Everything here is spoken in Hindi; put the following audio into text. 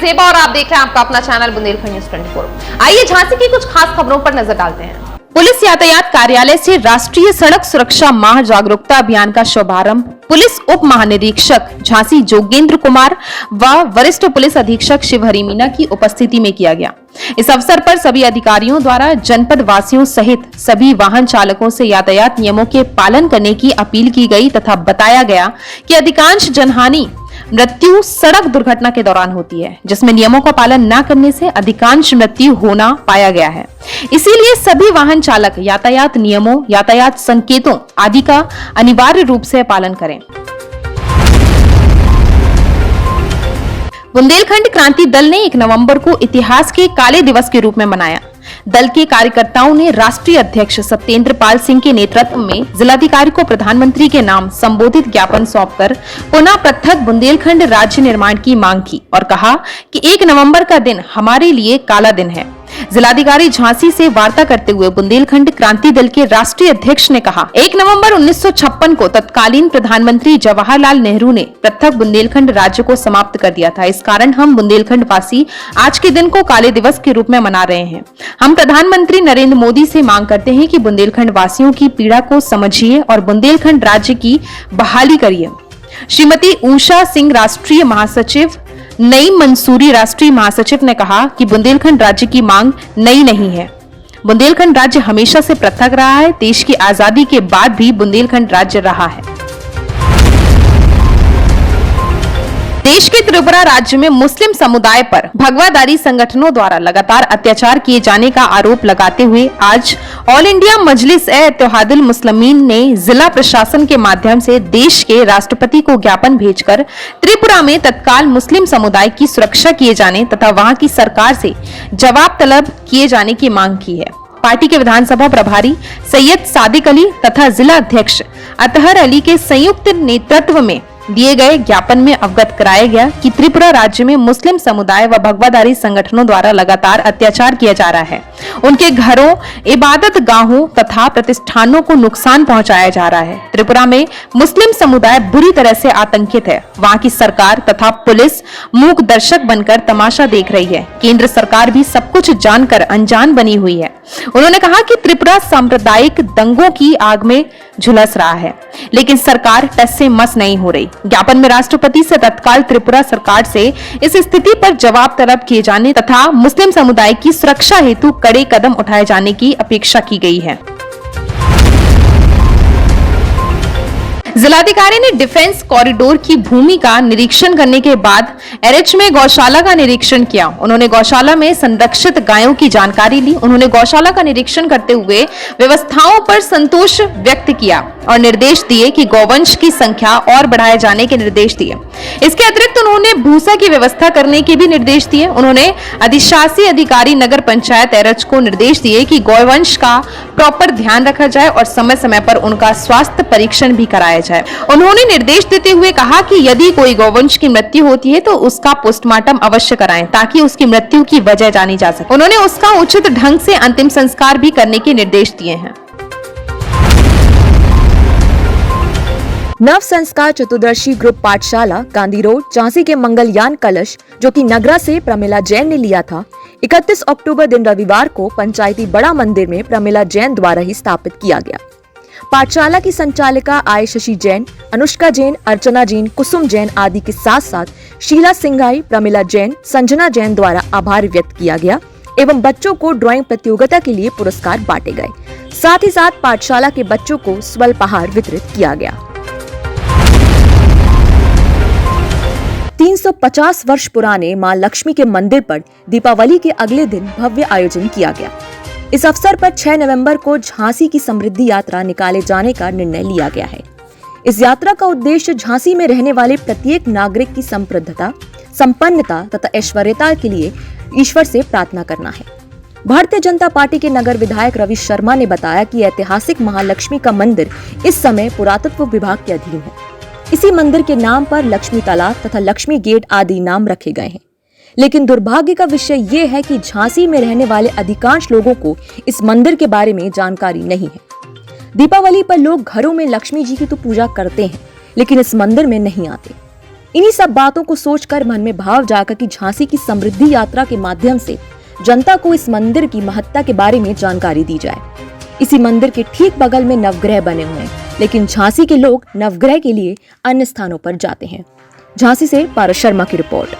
सेबा और आप देख रहे हैं आपका अपना चैनल बुंदेलखंड न्यूज 24। आइए झांसी की कुछ खास खबरों पर नजर डालते हैं। पुलिस यातायात कार्यालय से राष्ट्रीय सड़क सुरक्षा माह जागरूकता अभियान का शुभारंभ पुलिस उप महानिरीक्षक झांसी जोगेंद्र कुमार व वरिष्ठ पुलिस अधीक्षक शिवहरी मीना की उपस्थिति में किया गया। इस अवसर पर सभी अधिकारियों द्वारा जनपद वासियों सहित सभी वाहन चालकों से यातायात नियमों के पालन करने की अपील की गई तथा बताया गया कि अधिकांश जनहानि मृत्यु सड़क दुर्घटना के दौरान होती है, जिसमें नियमों का पालन न करने से अधिकांश मृत्यु होना पाया गया है। इसीलिए सभी वाहन चालक यातायात नियमों, यातायात संकेतों आदि का अनिवार्य रूप से पालन करें। बुंदेलखंड क्रांति दल ने 1 नवंबर को इतिहास के काले दिवस के रूप में मनाया। दल के कार्यकर्ताओं ने राष्ट्रीय अध्यक्ष सत्येंद्र पाल सिंह के नेतृत्व में जिलाधिकारी को प्रधानमंत्री के नाम संबोधित ज्ञापन सौंपकर पुनः पृथक बुंदेलखंड राज्य निर्माण की मांग की और कहा कि 1 नवंबर का दिन हमारे लिए काला दिन है। जिलाधिकारी झांसी से वार्ता करते हुए बुंदेलखंड क्रांति दल के राष्ट्रीय अध्यक्ष ने कहा, 1 नवंबर 1956 को तत्कालीन प्रधानमंत्री जवाहरलाल नेहरू ने पृथक बुंदेलखंड राज्य को समाप्त कर दिया था। इस कारण हम बुंदेलखंड वासी आज के दिन को काले दिवस के रूप में मना रहे हैं। हम प्रधानमंत्री नरेंद्र मोदी से मांग करते हैं कि बुंदेलखंड वासियों की पीड़ा को समझिए और बुंदेलखंड राज्य की बहाली करिए। श्रीमती उषा सिंह राष्ट्रीय महासचिव, नईम मंसूरी राष्ट्रीय महासचिव ने कहा कि बुंदेलखंड राज्य की मांग नई नहीं है। बुंदेलखंड राज्य हमेशा से पृथक रहा है। देश की आजादी के बाद भी बुंदेलखंड राज्य रहा है। देश के त्रिपुरा राज्य में मुस्लिम समुदाय पर भगवादारी संगठनों द्वारा लगातार अत्याचार किए जाने का आरोप लगाते हुए आज ऑल इंडिया मजलिस-ए-इत्तेहादुल मुस्लिमीन ने जिला प्रशासन के माध्यम से देश के राष्ट्रपति को ज्ञापन भेजकर त्रिपुरा में तत्काल मुस्लिम समुदाय की सुरक्षा किए जाने तथा वहां की सरकार से जवाब तलब किए जाने की मांग की है। पार्टी के विधानसभा प्रभारी सैयद सादिक अली तथा जिला अध्यक्ष अतहर अली के संयुक्त नेतृत्व में दिए गए ज्ञापन में अवगत कराया गया कि त्रिपुरा राज्य में मुस्लिम समुदाय व भगवादारी संगठनों द्वारा लगातार अत्याचार किया जा रहा है। उनके घरों, इबादत गाहों तथा प्रतिष्ठानों को नुकसान पहुंचाया जा रहा है। त्रिपुरा में मुस्लिम समुदाय बुरी तरह से आतंकित है। वहां की सरकार तथा पुलिस मूक दर्शक बनकर तमाशा देख रही है। केंद्र सरकार भी सब कुछ जानकर अनजान बनी हुई है। उन्होंने कहा कि त्रिपुरा सांप्रदायिक दंगों की आग में झुलस रहा है, लेकिन सरकार टस से मस नहीं हो रही। ज्ञापन में राष्ट्रपति से तत्काल त्रिपुरा सरकार से इस स्थिति पर जवाब तलब किए जाने तथा मुस्लिम समुदाय की सुरक्षा हेतु कड़े कदम उठाए जाने की अपेक्षा की गई है। जिलाधिकारी ने डिफेंस कॉरिडोर की भूमि का निरीक्षण करने के बाद एरएच में गौशाला का निरीक्षण किया। उन्होंने गौशाला में संरक्षित गायों की जानकारी ली। उन्होंने गौशाला का निरीक्षण करते हुए व्यवस्थाओं पर संतोष व्यक्त किया और निर्देश दिए कि गौवंश की संख्या और बढ़ाए जाने के निर्देश दिए। इसके अतिरिक्त उन्होंने भूसा की व्यवस्था करने के भी निर्देश दिए। उन्होंने अधिशासी अधिकारी नगर पंचायत एरएच को निर्देश दिए कि गौवंश का प्रॉपर ध्यान रखा जाए और समय समय पर उनका स्वास्थ्य परीक्षण भी कराया जाए। उन्होंने निर्देश देते हुए कहा कि यदि कोई गौवंश की मृत्यु होती है तो उसका पोस्टमार्टम अवश्य कराएं ताकि उसकी मृत्यु की वजह जानी जा सके। उन्होंने उसका उचित ढंग से अंतिम संस्कार भी करने के निर्देश दिए हैं। नव संस्कार चतुर्दशी ग्रुप पाठशाला गांधी रोड झांसी के मंगलयान कलश जो कि नगरा से प्रमिला जैन ने लिया था, 31 अक्टूबर दिन रविवार को पंचायती बड़ा मंदिर में प्रमिला जैन द्वारा ही स्थापित किया गया। पाठशाला की संचालिका आयशशी जैन, अनुष्का जैन, अर्चना जैन, कुसुम जैन आदि के साथ साथ शीला सिंघाई, प्रमिला जैन, संजना जैन द्वारा आभार व्यक्त किया गया एवं बच्चों को ड्राइंग प्रतियोगिता के लिए पुरस्कार बांटे गए। साथ ही साथ पाठशाला के बच्चों को स्वल्पाहार वितरित किया गया। 350 वर्ष पुराने मां लक्ष्मी के मंदिर पर दीपावली के अगले दिन भव्य आयोजन किया गया। इस अवसर पर 6 नवंबर को झांसी की समृद्धि यात्रा निकाले जाने का निर्णय लिया गया है। इस यात्रा का उद्देश्य झांसी में रहने वाले प्रत्येक नागरिक की समृद्धता, संपन्नता तथा ऐश्वर्यता के लिए ईश्वर से प्रार्थना करना है। भारतीय जनता पार्टी के नगर विधायक रवि शर्मा ने बताया कि ऐतिहासिक महालक्ष्मी का मंदिर इस समय पुरातत्व विभाग के अधीन है। इसी मंदिर के नाम पर लक्ष्मी तालाब तथा लक्ष्मी गेट आदि नाम रखे गए हैं। लेकिन दुर्भाग्य का विषय ये है कि झांसी में रहने वाले अधिकांश लोगों को इस मंदिर के बारे में जानकारी नहीं है। दीपावली पर लोग घरों में लक्ष्मी जी की तो पूजा करते हैं, लेकिन इस मंदिर में नहीं आते। इन्हीं सब बातों को सोचकर मन में भाव जागा कि झांसी की समृद्धि यात्रा के माध्यम से जनता को इस मंदिर की महत्ता के बारे में जानकारी दी जाए। इसी मंदिर के ठीक बगल में नवग्रह बने हुए हैं, लेकिन झांसी के लोग नवग्रह के लिए अन्य स्थानों पर जाते हैं। झांसी से पारस शर्मा की रिपोर्ट।